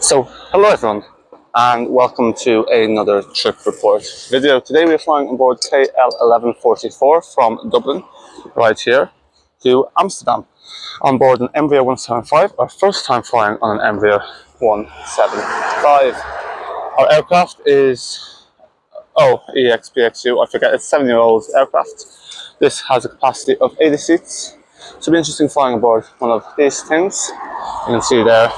So, hello everyone, and welcome to another trip report video. Today we are flying on board KL1144 from Dublin, right here, to Amsterdam, on board an Embraer 175, our first time flying on an Embraer 175. Our aircraft is, PH-EXU, I forget, it's a 7-year-old aircraft. This has a capacity of 80 seats, so it'll be interesting flying aboard one of these things. You can see there,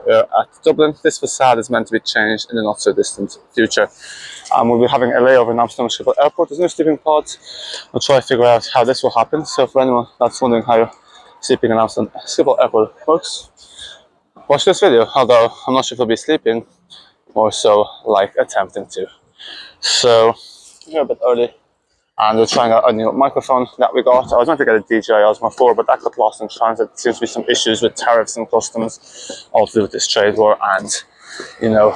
we're at Dublin. This facade is meant to be changed in the not so distant future. We'll be having a layover in Amsterdam Schiphol Airport. There's no sleeping pods. We'll try to figure out how this will happen. So for anyone that's wondering how sleeping in Amsterdam Schiphol Airport works, watch this video, although I'm not sure if I'll be sleeping, more so like attempting to. So we're a bit early, and we're trying out a new microphone that we got. I was meant to get a DJI Osmo 4, but that got lost in transit. There seems to be some issues with tariffs and customs, all to do with this trade war, and you know,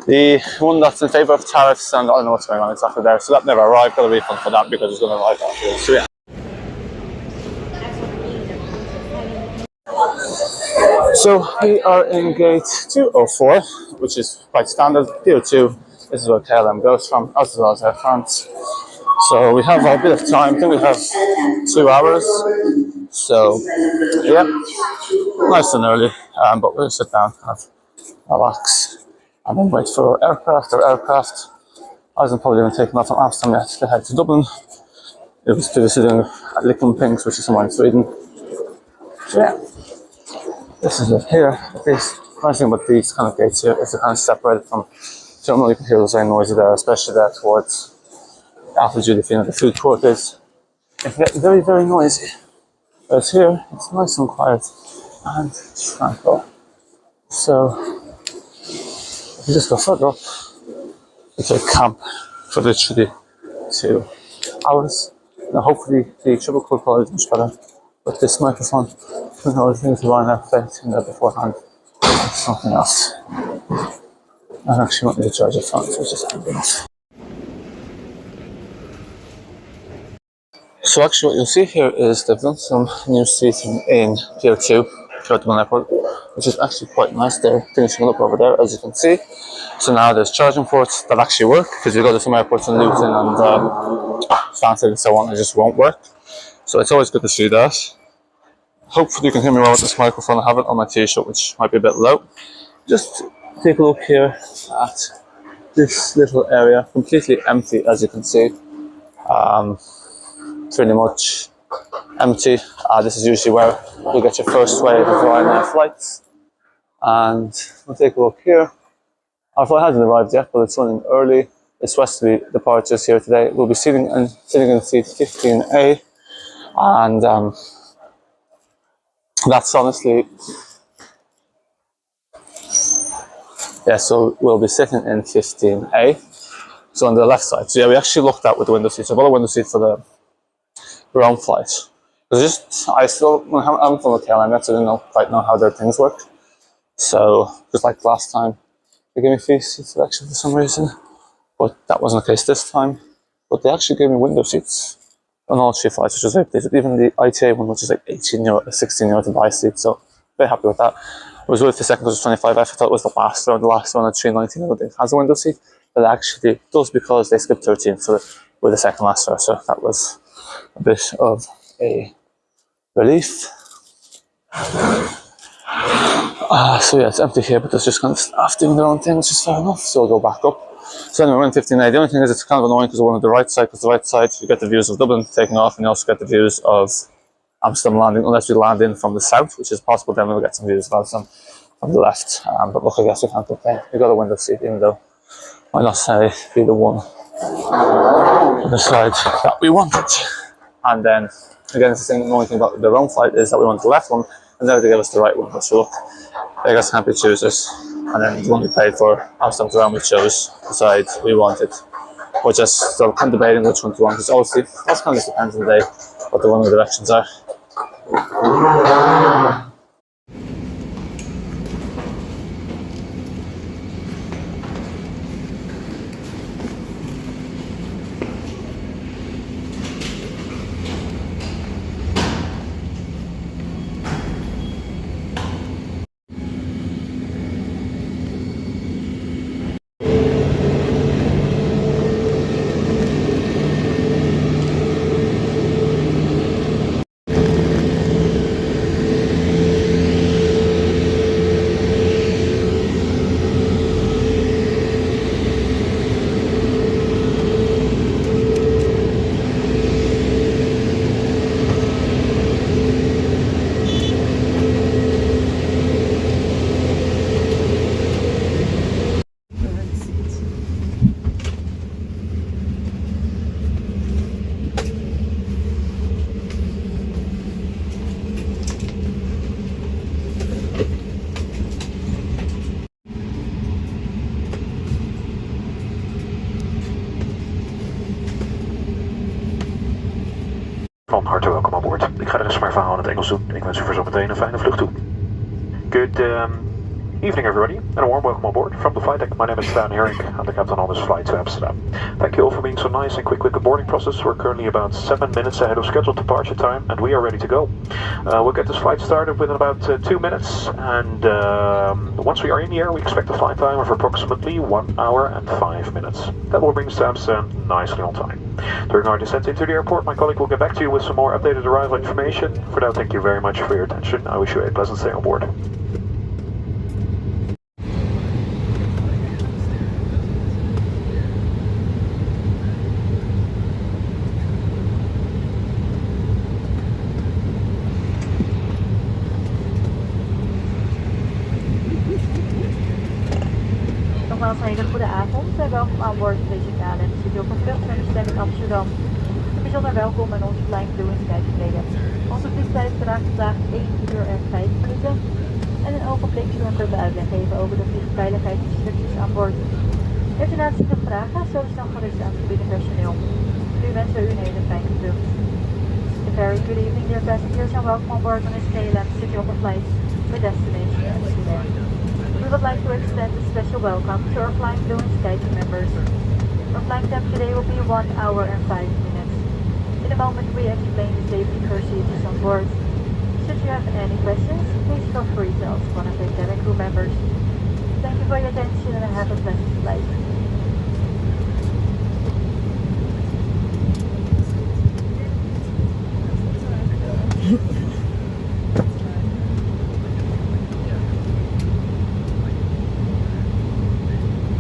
the one that's in favour of tariffs, and I don't know what's going on exactly there. So that never arrived. Got a refund for that because it's going to arrive after. So yeah. So we are in gate 204, which is quite standard. PO2. This is where KLM goes from, as well as Air France. So we have a bit of time. I think we have 2 hours. So yeah, nice and early. But we'll sit down, kind of relax, and then wait for aircraft. I wasn't probably even taken off from Amsterdam yet to head to Dublin. It was previously doing at Licklenpings, which is somewhere in Sweden. So yeah, this is it here. The nice thing about these kind of gates here is they're kind of separated from. So you can hear those very noisy there, especially there towards after duty free. The food court is. It can get very, very noisy. Whereas here, it's nice and quiet and tranquil. So if you just go further up, you take camp for literally 2 hours. Now hopefully the triple cool quality is much better. But this microphone, you know, the things around that fence in there beforehand, and something else. I actually want me to charge a phone, which is ambulance. So actually what you'll see here is they've done some new seating in Pier 2, Dublin Airport, which is actually quite nice. They're finishing up over there, as you can see. So now there's charging ports that actually work, because you go to some airports in Luton and Stansted and so on, it just won't work. So it's always good to see that. Hopefully you can hear me well with this microphone. I have it on my t-shirt, which might be a bit low. Just take a look here at this little area, completely empty, as you can see. Pretty much empty. This is usually where you get your first wave of Ryanair flights. And we'll take a look here. Our flight hasn't arrived yet, but it's running early. It's supposed to be departures here today. We'll be sitting in seat 15A, and that's honestly. Yeah, so we'll be sitting in 15A, so on the left side. So yeah, we actually looked out with the window seats. So I've got a window seat for the ground flight. I'm from the KLM, so I didn't quite know how their things work. So just like last time, they gave me free seat selection for some reason, but that wasn't the case this time. But they actually gave me window seats on all 3 flights, which was very pleased. Even the ITA one, which is like 16 euro to buy a seat, so very happy with that. I was with the second, because it was 25. I thought it was the last one at 319. I don't think it has a window seat, but it actually does, because they skipped 13, so we're the second last row. So that was a bit of a relief. So yeah, it's empty here, but there's just kind of staff doing their own thing, which is fair enough. So we'll go back up. So anyway, we're in 15A. The only thing is it's kind of annoying because we're on the right side, because the right side you get the views of Dublin taking off, and you also get the views of Amsterdam landing, unless we land in from the south, which is possible. Then we'll get some views of Amsterdam from the left. But look, I guess we can't complain. We got a window seat, even though why not say be the one on the side that we wanted. And then again, it's the same. The only thing about the wrong flight is that we want the left one, and then they gave us the right one. So look, they guys can't be choosers. And then the one we paid for, Amsterdam to round, we chose the side we wanted. We're just still kind of debating which one to want, because obviously that kind of just depends on the day what the one of the directions are. Engels, maar verhaal in het Engels doen. Ik wens u voor zometeen een fijne vlucht toe. Good evening, everybody, and a warm welcome on board. From the flight deck, my name is Stan Herring. I'm the captain on this flight to Amsterdam. Thank you all for being so nice and quick with the boarding process. We're currently about 7 minutes ahead of scheduled departure time, and we are ready to go. We'll get this flight started within about 2 minutes, and once we are in the air, we expect a flight time of approximately 1 hour and 5 minutes. That will bring us to Amsterdam nicely on time. During our descent into the airport, my colleague will get back to you with some more updated arrival information. For now, thank you very much for your attention. I wish you a pleasant stay on board. Nogmaals een hele goede avond. Welkom aan boord deze KLM. Zit u op een vlucht met bestemming Amsterdam. Bijzonder welkom in onze Flying Blue Sky verleden. Onze vliegtijd bedraagt vandaag 1 uur en 5 minuten. En een ogenblik zullen we een korte uitleg geven over de vliegveiligheidsinstructies aan boord. Heeft u naast nog vragen, zo is dan gerust aan het cabinnepersoneel. Nu wensen we u een hele fijne vlucht. A very good evening, dear passengers, and welcome on board on this KLM City on the flight with destination Amsterdam. We would like to extend a special welcome to our Flying Blue Sky team members. Our flying time today will be 1 hour and 5 minutes. In a moment we explain the safety procedures on board. Should you have any questions, please feel free to ask one of the cabin crew members. Thank you for your attention and have a pleasant flight.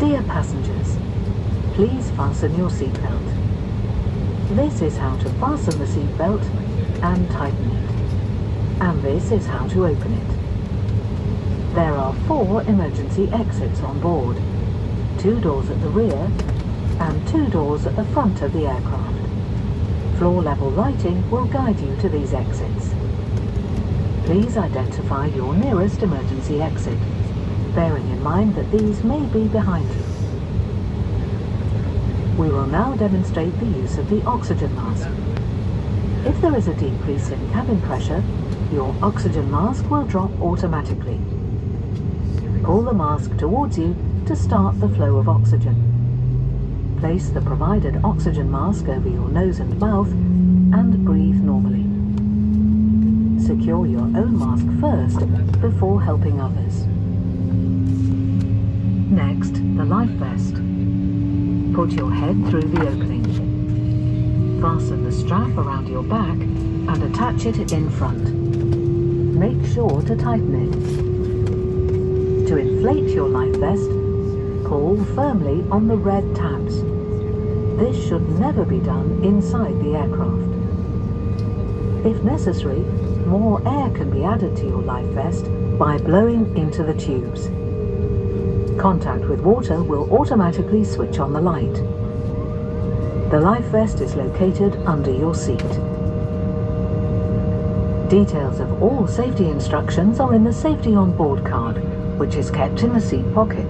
Dear passengers, please fasten your seatbelt. This is how to fasten the seatbelt and tighten it. And this is how to open it. There are 4 emergency exits on board. 2 doors at the rear and 2 doors at the front of the aircraft. Floor level lighting will guide you to these exits. Please identify your nearest emergency exit, bearing in mind that these may be behind you. We will now demonstrate the use of the oxygen mask. If there is a decrease in cabin pressure, your oxygen mask will drop automatically. Pull the mask towards you to start the flow of oxygen. Place the provided oxygen mask over your nose and mouth and breathe normally. Secure your own mask first before helping others. Next, the life vest. Put your head through the opening. Fasten the strap around your back and attach it in front. Make sure to tighten it. To inflate your life vest, pull firmly on the red tabs. This should never be done inside the aircraft. If necessary, more air can be added to your life vest by blowing into the tubes. Contact with water will automatically switch on the light. The life vest is located under your seat. Details of all safety instructions are in the Safety on Board card, which is kept in the seat pocket.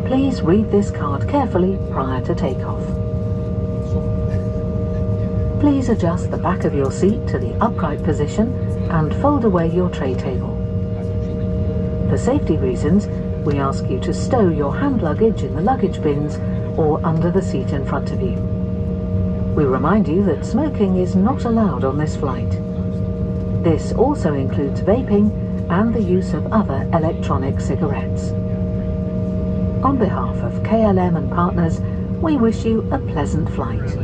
Please read this card carefully prior to takeoff. Please adjust the back of your seat to the upright position and fold away your tray table. For safety reasons, we ask you to stow your hand luggage in the luggage bins or under the seat in front of you. We remind you that smoking is not allowed on this flight. This also includes vaping and the use of other electronic cigarettes. On behalf of KLM and partners, we wish you a pleasant flight.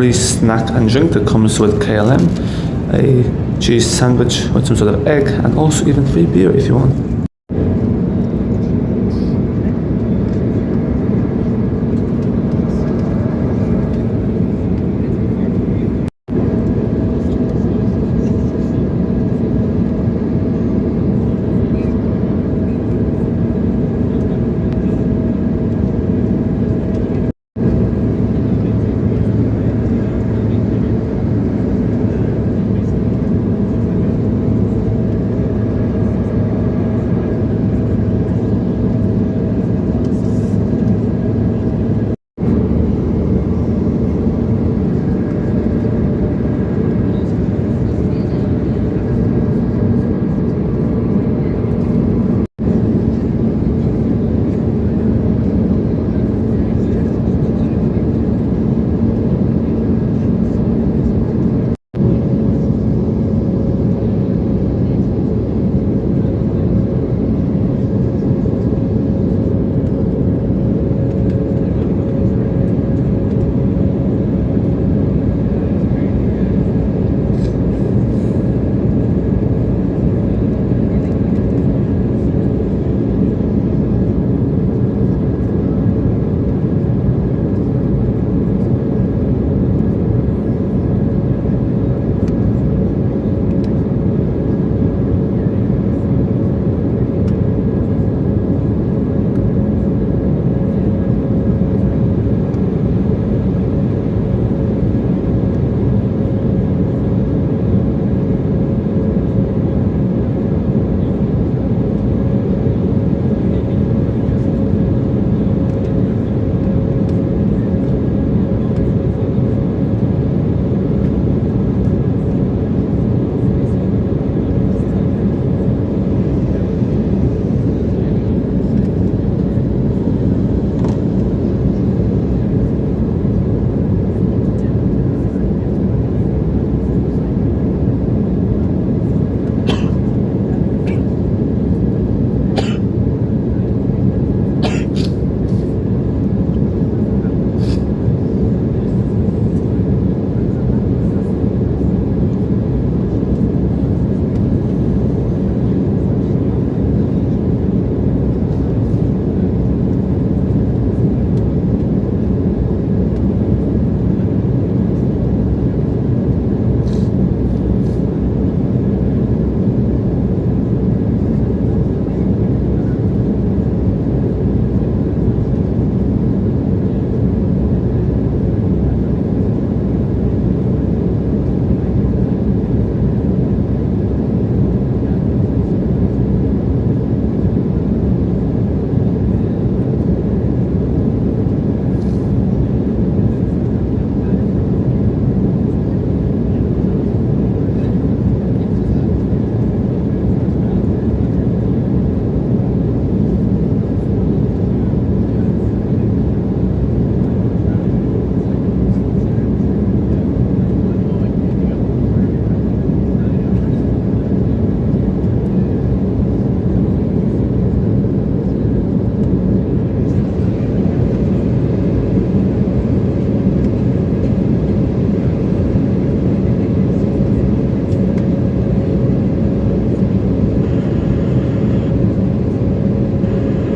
free snack and drink that comes with KLM, a cheese sandwich with some sort of egg, and also even free beer if you want.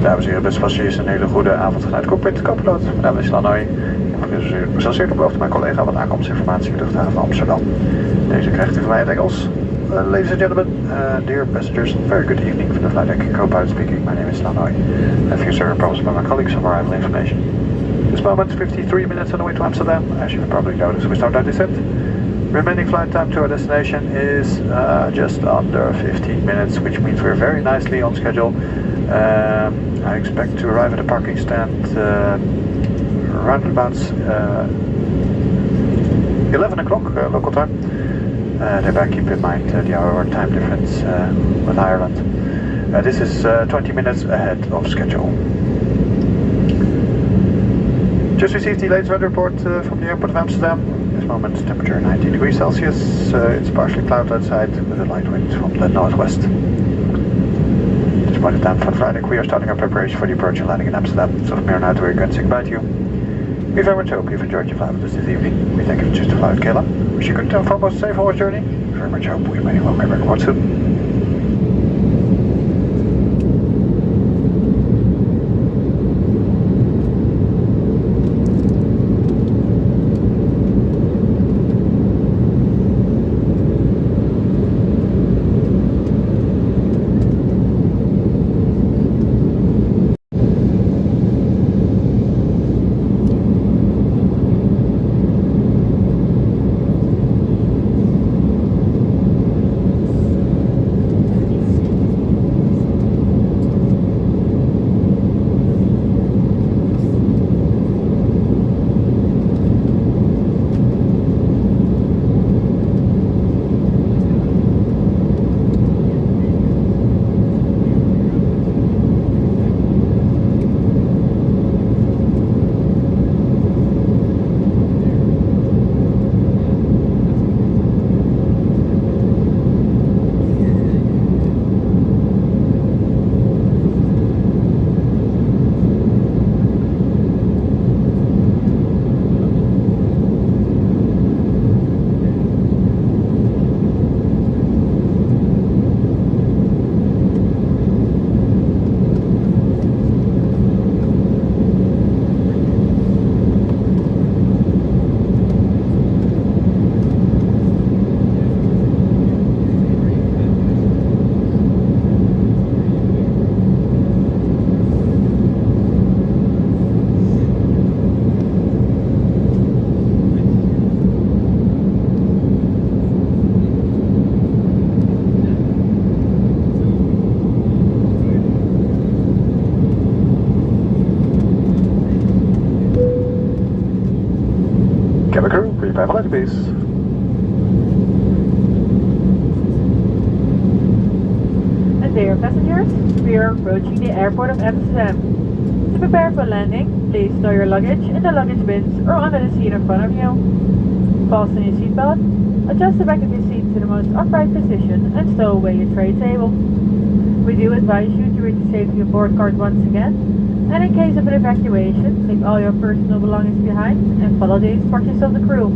Dames en heren, beste passagiers, een hele goede avond vanuit cockpit, co-piloot. Mijn naam is Lannoy. Ik zoals eerder beloofd mijn collega wat aankomstinformatie in de luchthaven Amsterdam. Deze krijgt u van mij in het Engels. Ladies and gentlemen, dear passengers, very good evening from the flight deck. Co-pilot speaking, my name is Lannoy. A few sir promised by my colleagues some arrival information. This moment, 53 minutes on the way to Amsterdam. As you have probably noticed, we start our descent. Remaining flight time to our destination is just under 15 minutes, which means we're very nicely on schedule. I expect to arrive at the parking stand around about 11 o'clock local time. Thereby keep in mind the hour time difference with Ireland. This is 20 minutes ahead of schedule. Just received the latest weather report from the airport of Amsterdam. At this moment, temperature 19 degrees Celsius. It's partially cloudy outside with a light wind from the northwest. By the time for Friday, we are starting our preparation for the approach and landing in Amsterdam. So from here on out, we're going to say goodbye to you. We very much hope you've enjoyed your flight with us this evening. We thank you for choosing to fly with KLM. Wish you good and foremost safe on our journey. We very much hope we may welcome you back soon. Cabin crew, prepare for landing please. And dear passengers, we are approaching the airport of Amsterdam. To prepare for landing, please store your luggage in the luggage bins or under the seat in front of you. Fasten your seatbelt, adjust the back of your seat to the most upright position and stow away your tray table. We do advise you to read the safety aboard card once again, and in case of an evacuation, leave all your personal belongings behind and follow the instructions of the crew.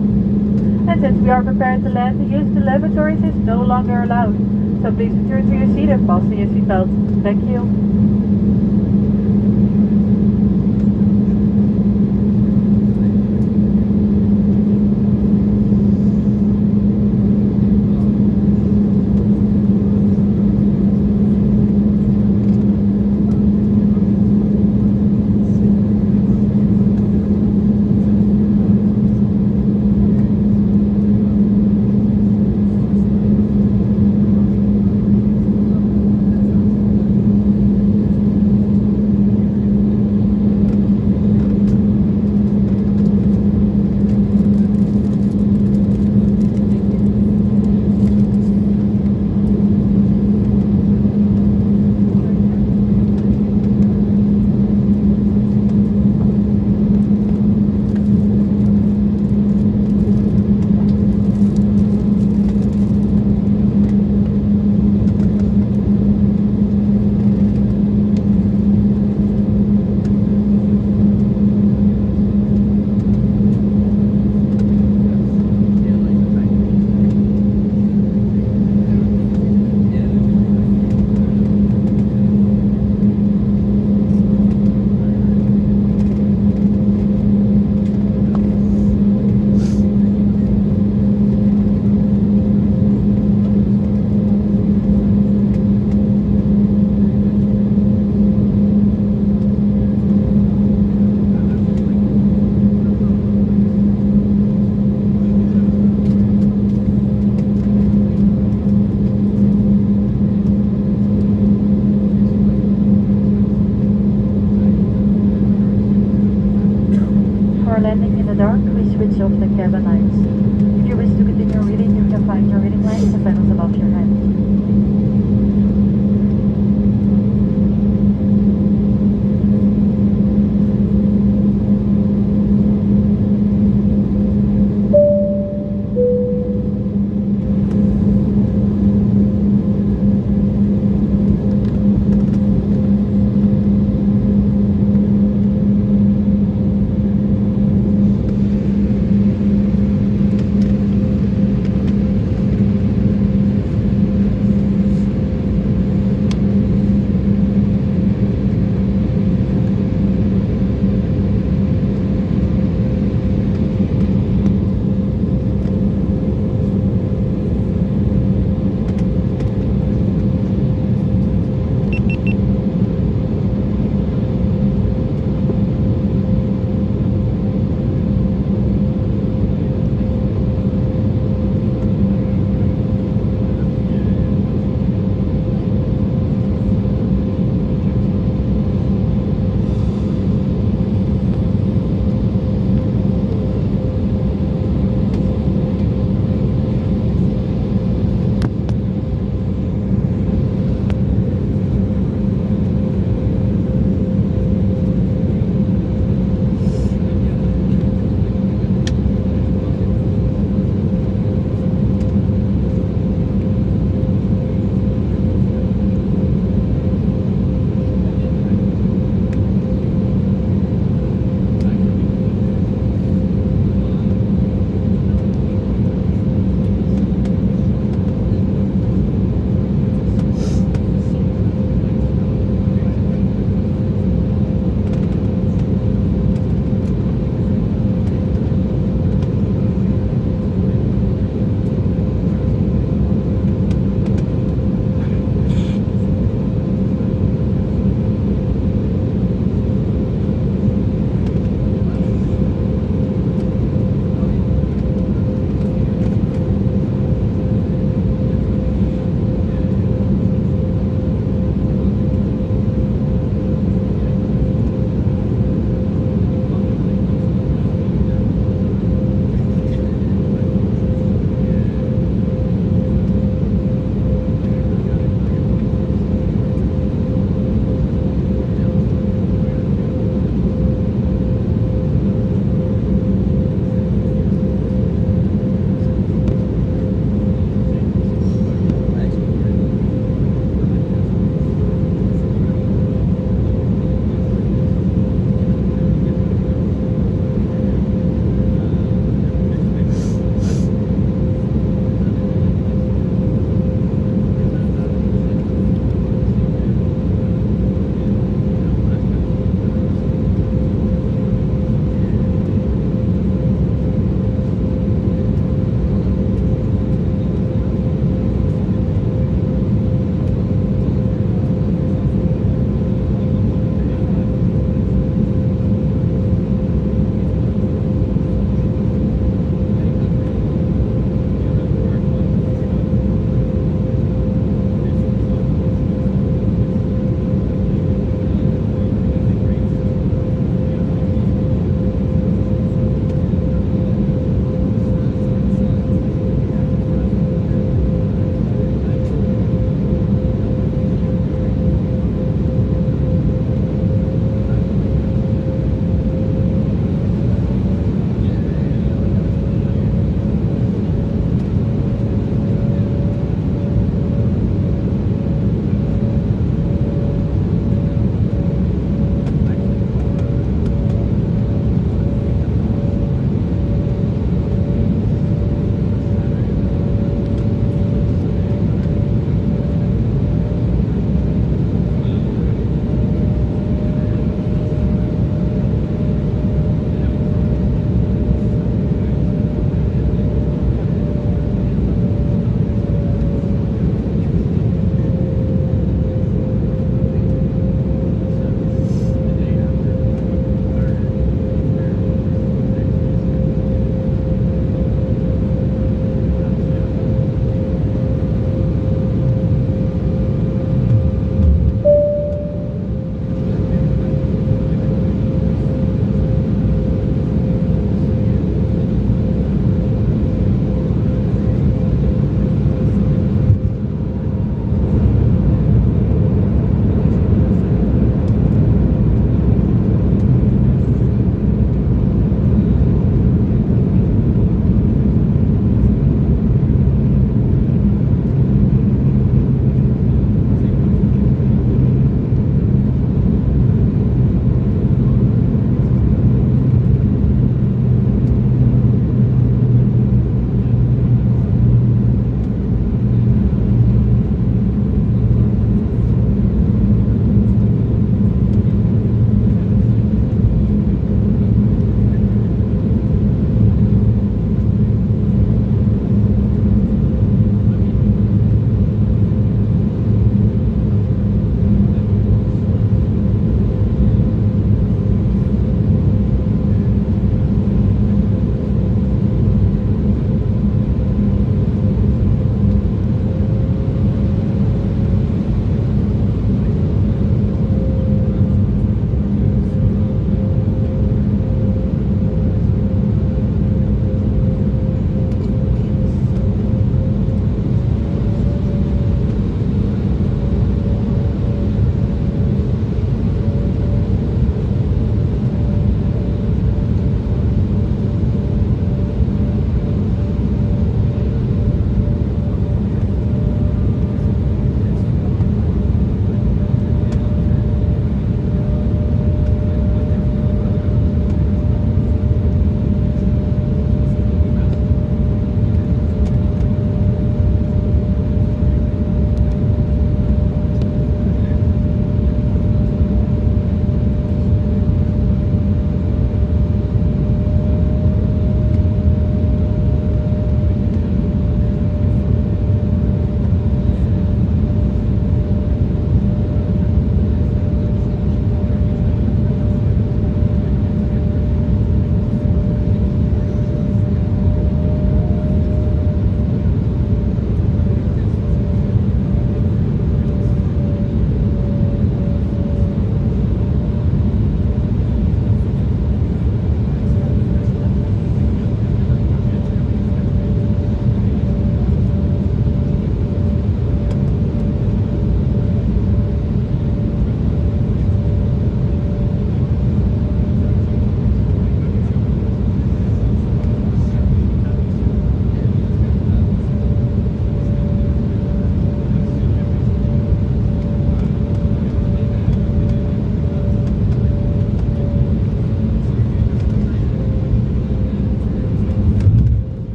And since we are prepared to land, the use of the lavatories is no longer allowed, so please return to your seat and fasten your seatbelt. Thank you. Landing in the dark, we switch off the cabin lights. If you wish to continue reading, you can find your reading light in the panels above your head.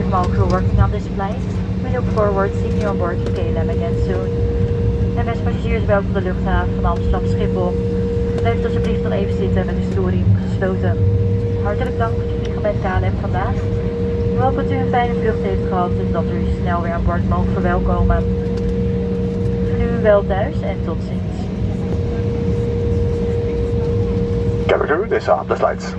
from all crew working on this flight. We look forward to seeing you on board KLM again soon. En beste passagiers, welkom de luchthaven van Amsterdam Schiphol. Blijf alsjeblieft nog even zitten met de stoelriem gesloten. Hartelijk dank voor het vliegen met KLM vandaag. We hopen dat u een fijne vlucht heeft gehad en dat u snel weer aan boord mogen verwelkomen. Voor nu wel thuis en tot ziens. Cabin crew, disarm the lights.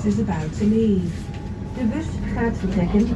Is about to leave. De bus gaat vertrekken.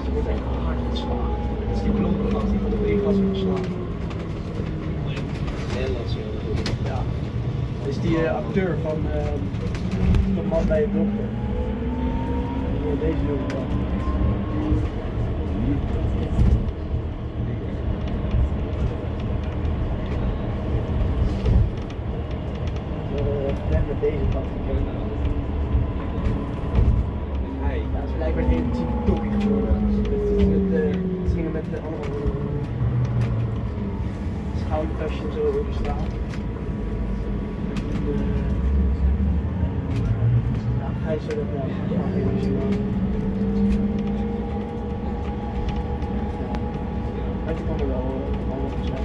Er wordt echt hard geslagen. Het is die blompengas die van de weergas wordt geslagen. Ja. Het is die acteur van de man bij je dokter. Deze jongen. Net met deze kant. Ja, het is blijkbaar een hele type tokkie geworden. Ze gingen met de andere schoudertasje en zo over de straat. Hij is er ook wel. Maar die kwam er wel allemaal gezegd.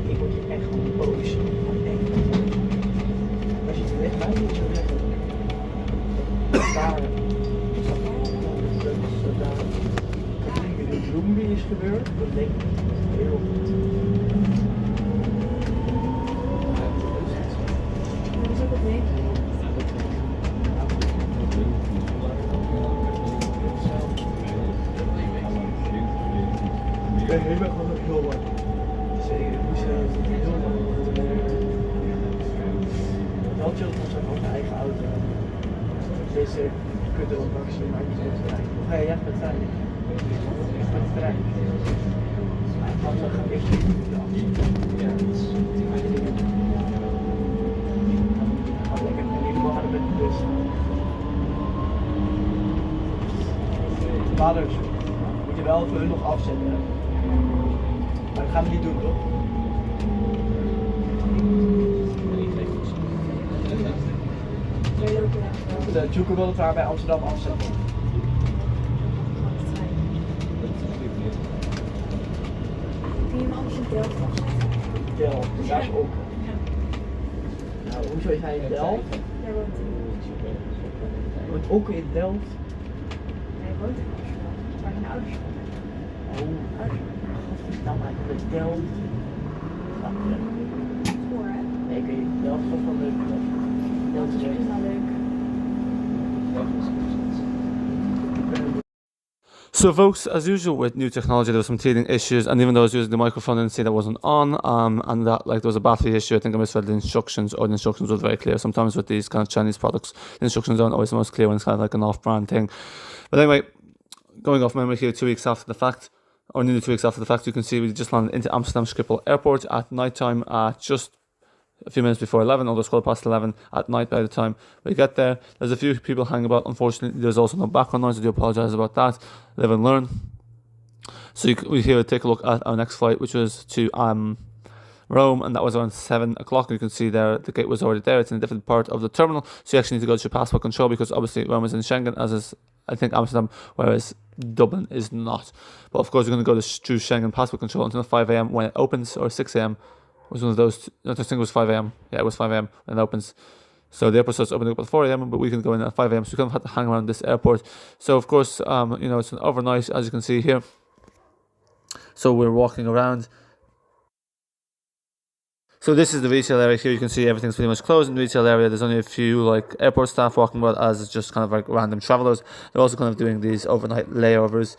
Ik word hier echt gewoon boos. Als je het weggaat, moet je het weggaan. Dat er in Runway is gebeurd, dat denk ik heel goed. Dat is ook het weten. Ik ben helemaal chill van zo'n gewoon eigen auto. Deze kunt er ondanks maar niet met de trein. Of ga je echt met de trein? Met de trein. Dan ga ik eerst niet de af. Ja, lekker. In ieder geval gaan we met de bus. Vaders, moet je wel voor hun nog afzetten. Maar dat gaan we niet doen, toch? De Juke wil het daar bij Amsterdam afzetten. Kun je hem anders in Delft afzetten? Delft, daar is ook. Nou, hoezo is hij in Delft? Jij woont in Wordt ook in Delft. Hij woont in Amsterdam, waar mijn ouders wonen. Oh, dan maar met Delft. Voor hè? Nee, ik weet niet. Delft is toch wel leuk. Delft is Dat is wel leuk. So folks, as usual with new technology, there were some teething issues, and even though I was using the microphone, I didn't see that wasn't on, and that like there was a battery issue. I think I misread the instructions, or the instructions were very clear. Sometimes with these kind of Chinese products, the instructions aren't always the most clear when it's kind of like an off-brand thing. But anyway, going off memory here, 2 weeks after the fact, or nearly 2 weeks after the fact, you can see we just landed into Amsterdam Schiphol Airport at night time at just a few minutes before 11, although it's 11:15 at night by the time we get there. There's a few people hanging about. Unfortunately, there's also no background noise. I do apologise about that. Live and learn. So we here take a look at our next flight, which was to Rome, and that was around 7 o'clock. You can see there the gate was already there. It's in a different part of the terminal, so you actually need to go to passport control because obviously Rome is in Schengen, as is I think Amsterdam, whereas Dublin is not. But of course, you're going to go through Schengen passport control until 5 a.m. when it opens, or 6 a.m. was one of those. No, I think it was 5 a.m. Yeah, it was 5 a.m. when it opens. So the airport starts opening up at 4 a.m. but we can go in at 5 a.m. So we kind of have to hang around this airport. So of course, you know, it's an overnight, as you can see here. So we're walking around. So this is the retail area here. You can see everything's pretty much closed in the retail area. There's only a few like airport staff walking about as it's just kind of like random travelers. They're also kind of doing these overnight layovers.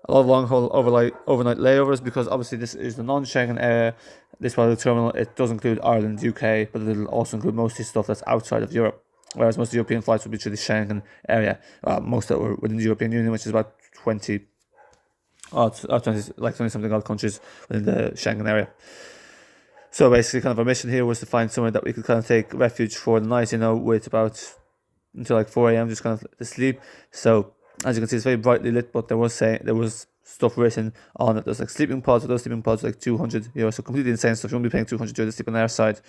A lot of long haul overnight layovers because obviously this is the non-Schengen area. This part of the terminal, it does include Ireland, UK, but it'll also include most of the stuff that's outside of Europe. Whereas most of the European flights would be through the Schengen area. Most that were within the European Union, which is about 20 something odd countries within the Schengen area. So basically, kind of our mission here was to find somewhere that we could kind of take refuge for the night, you know, with about until like 4 a.m. just kind of to sleep. So as you can see, it's very brightly lit, but there was stuff written on it. There's like sleeping pods, but those sleeping pods are like €200, so completely insane stuff. You won't be paying €200 to sleep on Airside.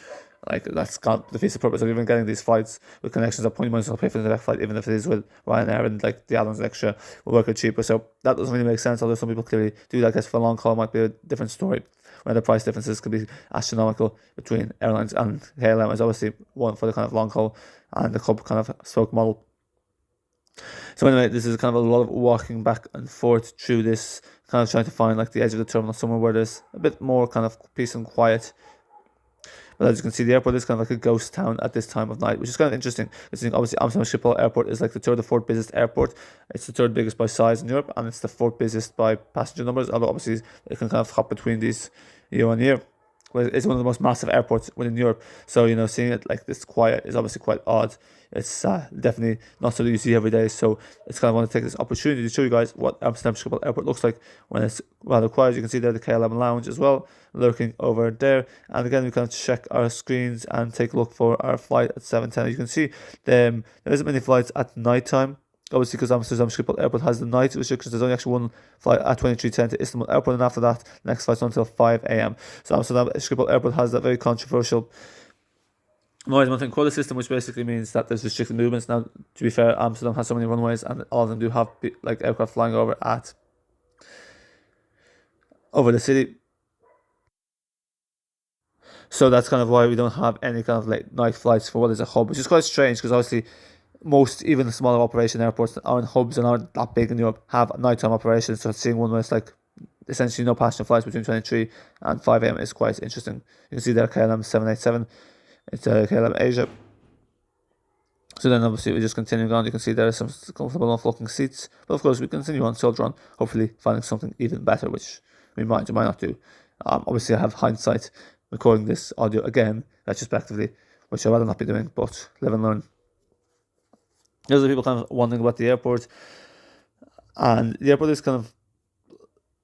Like that's got the the purpose of even getting these flights with connections at point money. I'll pay for the direct flight, even if it is with Ryanair and like the add-ons extra will work out cheaper. So that doesn't really make sense. Although some people clearly do like this for a long haul, might be a different story. Where the price differences could be astronomical between airlines, and KLM is obviously one for the kind of long haul and the club kind of spoke model. So anyway, this is kind of a lot of walking back and forth through this, kind of trying to find like the edge of the terminal, somewhere where there's a bit more kind of peace and quiet. But as you can see, the airport is kind of like a ghost town at this time of night, which is kind of interesting. Obviously, Amsterdam Schiphol Airport is like the third or fourth busiest airport. It's the third biggest by size in Europe, and it's the fourth busiest by passenger numbers, although obviously it can kind of hop between these year on year. Well, it's one of the most massive airports within Europe, so you know, seeing it like this quiet is obviously quite odd. It's definitely not something you see every day, so it's kind of want to take this opportunity to show you guys what Amsterdam Schiphol Airport looks like when it's rather quiet. You can see there the KLM lounge as well, lurking over there. And again, we can check our screens and take a look for our flight at 7:10. You can see there isn't many flights at night time. Obviously, because Amsterdam Schiphol Airport has the night restrictions, there's only actually one flight at 23:10 to Istanbul Airport, and after that, the next flight's not until 5 a.m. So Amsterdam Schiphol Airport has that very controversial noise mountain quota system, which basically means that there's restricted movements. Now, to be fair, Amsterdam has so many runways, and all of them do have like aircraft flying over the city. So that's kind of why we don't have any kind of late night flights for what is a hub, which is quite strange because obviously most, even the smaller operation airports that aren't hubs and aren't that big in Europe, have nighttime operations. So seeing one where it's like essentially no passenger flights between 23 and 5 a.m. is quite interesting. You can see there KLM 787. It's a KLM Asia. So then obviously we're just continuing on. You can see there are some comfortable enough looking seats. But of course we continue on, soldier on, hopefully finding something even better, which we might not do. Obviously I have hindsight recording this audio again retrospectively which I'd rather not be doing, but live and learn. There's the people kind of wondering about the airport, and the airport is kind of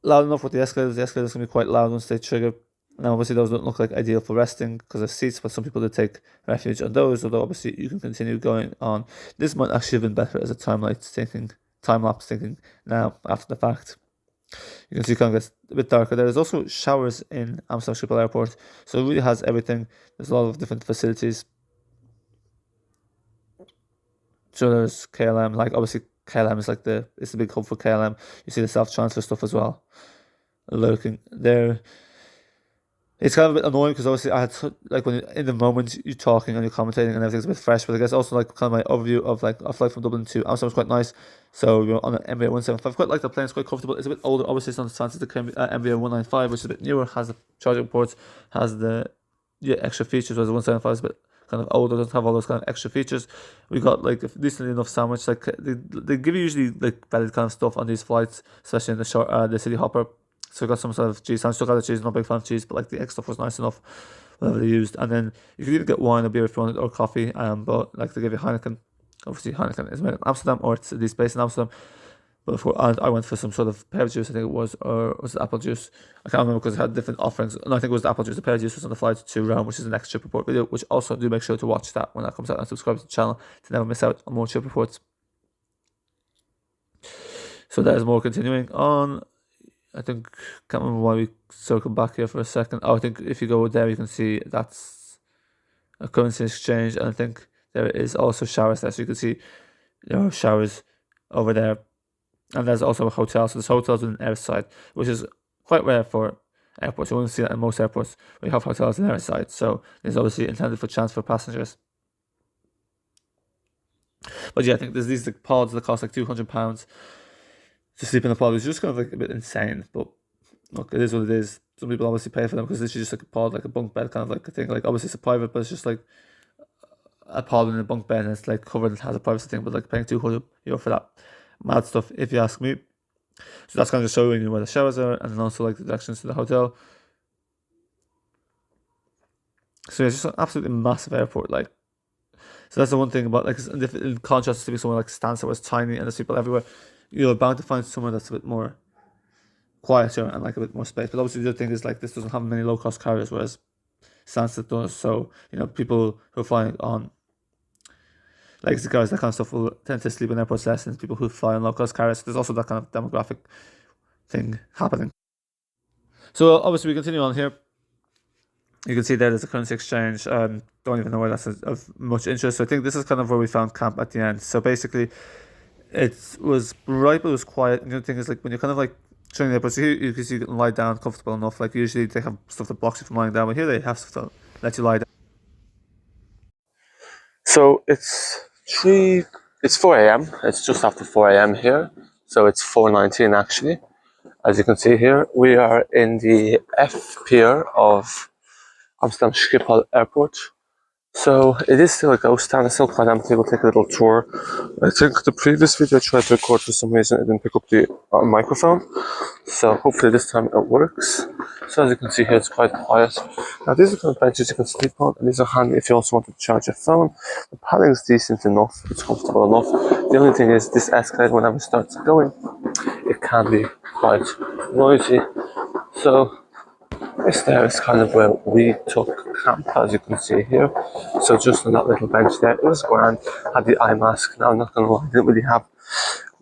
loud enough with the escalators. The escalators can be quite loud once they trigger. Now, obviously, those don't look like ideal for resting because of seats, but some people do take refuge on those, although obviously you can continue going on. This might actually have been better as a time-lapse thinking now after the fact. You can see it kind of gets a bit darker. There's also showers in Amsterdam Schiphol Airport, so it really has everything. There's a lot of different facilities. So there's KLM, like obviously KLM is like it's the big hub for KLM. You see the self-transfer stuff as well. Lurking there. It's kind of a bit annoying because obviously I had like when in the moment you're talking and you're commentating and everything's a bit fresh, but I guess also like kind of my overview of like a flight from Dublin to Amsterdam was quite nice. So you're on an Embraer 175. Quite like the plane. It's quite comfortable. It's a bit older. Obviously, it's not as fancy as the Embraer 195, which is a bit newer. Has the charging ports, has the extra features. Whereas the 175 is a bit kind of older. Doesn't have all those kind of extra features. We got like a decently enough sandwich. Like they give you usually like valid kind of stuff on these flights, especially in the city hopper. So we got some sort of cheese. I'm still got the cheese. Not a big fan of cheese, but like the egg stuff was nice enough. Whatever they used, and then you could either get wine or beer if you wanted, or coffee. But like they give you Heineken. Obviously, Heineken is made in Amsterdam, or it's at least based in Amsterdam. But I went for some sort of pear juice, I think it was, or was it apple juice? I can't remember because it had different offerings. No, I think it was the apple juice. The pear juice was on the flight to Rome, which is the next trip report video, which also do make sure to watch that when that comes out and subscribe to the channel to never miss out on more trip reports. So there's more continuing on. I think, can't remember why we circled back here for a second. Oh, I think if you go there, you can see that's a currency exchange, and I think there is also showers there. So you can see there are showers over there. And there's also a hotel. So there's hotels in Airside, which is quite rare for airports. You won't see that in most airports where you have hotels in Airside. So it's obviously intended for transfer passengers. But yeah, I think there's these like pods that cost like £200 to sleep in a pod, which is just kind of like a bit insane. But look, it is what it is. Some people obviously pay for them because it's just like a pod, like a bunk bed kind of like a thing. Like obviously it's a private, but it's just like a pod in a bunk bed and it's like covered and has a privacy thing, but like paying €200 for that. Mad stuff, if you ask me. So that's kind of just showing you where the showers are, and then also like the directions to the hotel. So it's just an absolutely massive airport. Like, so that's the one thing about like in contrast to somewhere like Stansted, where it's tiny and there's people everywhere. You're bound to find somewhere that's a bit more quieter and like a bit more space. But obviously the other thing is like this doesn't have many low cost carriers, whereas Stansted does. So you know people who are flying on legacy cars, that kind of stuff, will tend to sleep in airports less than people who fly on low-cost carriers. So there's also that kind of demographic thing happening. So obviously we continue on here. You can see there's a currency exchange. Don't even know why that's of much interest. So I think this is kind of where we found camp at the end. So basically, it was bright, but it was quiet. And the other thing is like when you're kind of like showing the airports, you can see you can lie down comfortable enough. Like usually they have stuff that blocks you from lying down, but here they have stuff that lets you lie down. So it's 4 a.m. It's just after 4 a.m. here, so it's 4:19 actually. As you can see here, we are in the F pier of Amsterdam Schiphol Airport. So it is still a ghost town. It's still quite empty. We'll take a little tour. I think the previous video I tried to record for some reason it didn't pick up the microphone. So hopefully this time it works. So as you can see here, it's quite quiet. Now these are kind of benches you can sleep on, and these are handy if you also want to charge your phone. The padding is decent enough. It's comfortable enough. The only thing is this escalator, whenever it starts going, it can be quite noisy. So this there is kind of where we took camp, as you can see here. So just on that little bench there, it was grand. Had the eye mask. Now I'm not gonna lie, I didn't really have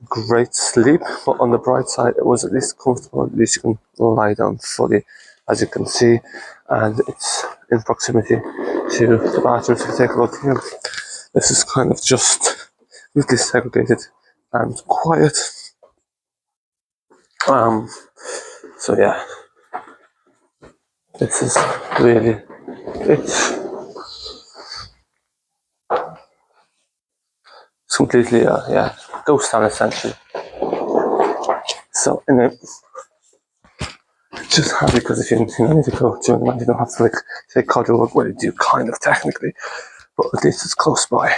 great sleep, but on the bright side it was at least comfortable. At least you can lie down fully, as you can see, and it's in proximity to the bathrooms. If you take a look here, this is kind of just neatly segregated and quiet. So yeah, this is really it's completely yeah, ghost town essentially. So just happy because if you need to go during the night, you don't have to like say cuddle. Well, you do kind of technically, but at least it's close by.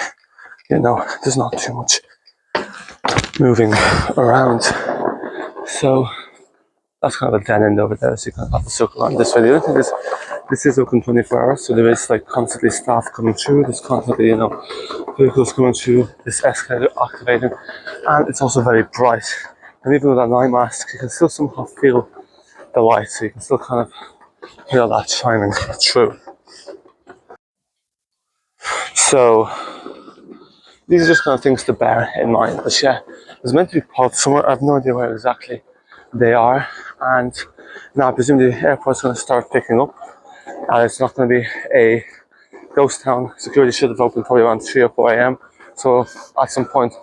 You know, there's not too much moving around. So that's kind of a dead end over there, so you kind of have to circle around this way. The other thing is, this is open 24 hours, so there is like constantly staff coming through, there's constantly, you know, vehicles coming through, this escalator activating, and it's also very bright. And even with that eye mask, you can still somehow feel the light, so you can still kind of feel that shining through. So these are just kind of things to bear in mind. But yeah, there's meant to be pods somewhere. I have no idea where exactly they are, and now I presume the airport's going to start picking up, and it's not going to be a ghost town. Security should have opened probably around 3 or 4 a.m. So at some point,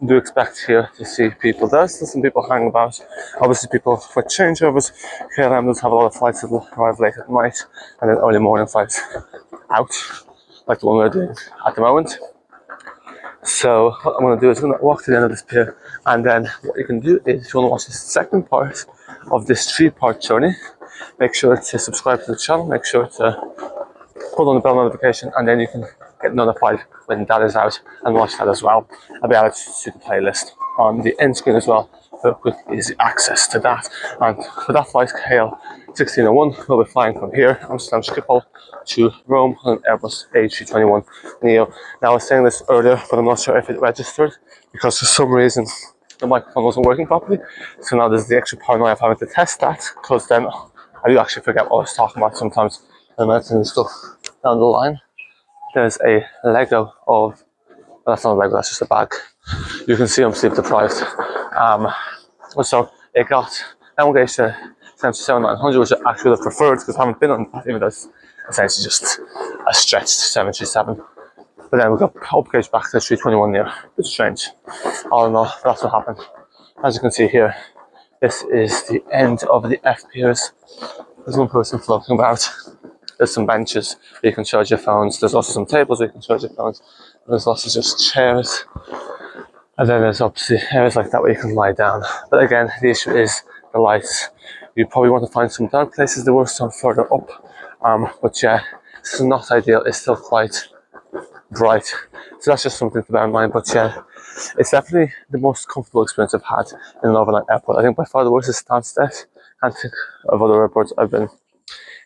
do expect here to see people. There's still some people hanging about. Obviously, people with changeovers. KLM does have a lot of flights that will arrive late at night, and then early morning flights out, like the one we're doing at the moment. So what I'm going to do is I'm going to walk to the end of this pier, and then what you can do is, if you want to watch the second part of this 3-part journey, make sure to subscribe to the channel, make sure to put on the bell notification, and then you can get notified when that is out and watch that as well. I'll be able to see the playlist on the end screen as well for quick easy access to that. And for that flight, KL1144, we'll be flying from here, Amsterdam Schiphol, to Rome on an Airbus A321 Neo. Now I was saying this earlier, but I'm not sure if it registered because for some reason the microphone wasn't working properly. So now there's the extra paranoia of having to test that, because then I do actually forget what I was talking about sometimes when I'm mentioning stuff down the line. There's a Lego of, well, that's not a Lego, that's just a bag. You can see I'm sleep deprived. So it got downgraded to 737-900, which I actually would have preferred because I haven't been on that, even though it's essentially just a stretched 737. But then we got upgraded back to the 321 Neo. It's strange. All in all, that's what happened. As you can see here, this is the end of the F piers. There's one person floating about. There's some benches where you can charge your phones. There's also some tables where you can charge your phones. There's also just chairs. And then there's obviously areas like that where you can lie down. But again, the issue is the lights. You probably want to find some dark places. There were some further up. But yeah, this is not ideal. It's still quite bright. So that's just something to bear in mind. But yeah, it's definitely the most comfortable experience I've had in an overnight airport. I think by far the worst is Stansted. I can't think of other airports I've been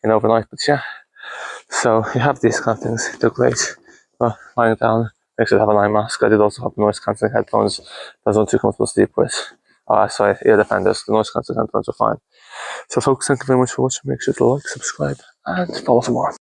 in overnight. But yeah, so you have these kind of things. They're great. Well, lying down, make sure to have an eye mask. I did also have noise cancelling headphones. Those aren't too comfortable to sleep with. Sorry, ear defenders. The noise cancelling headphones are fine. So folks, thank you very much for watching. Make sure to like, subscribe, and follow for more.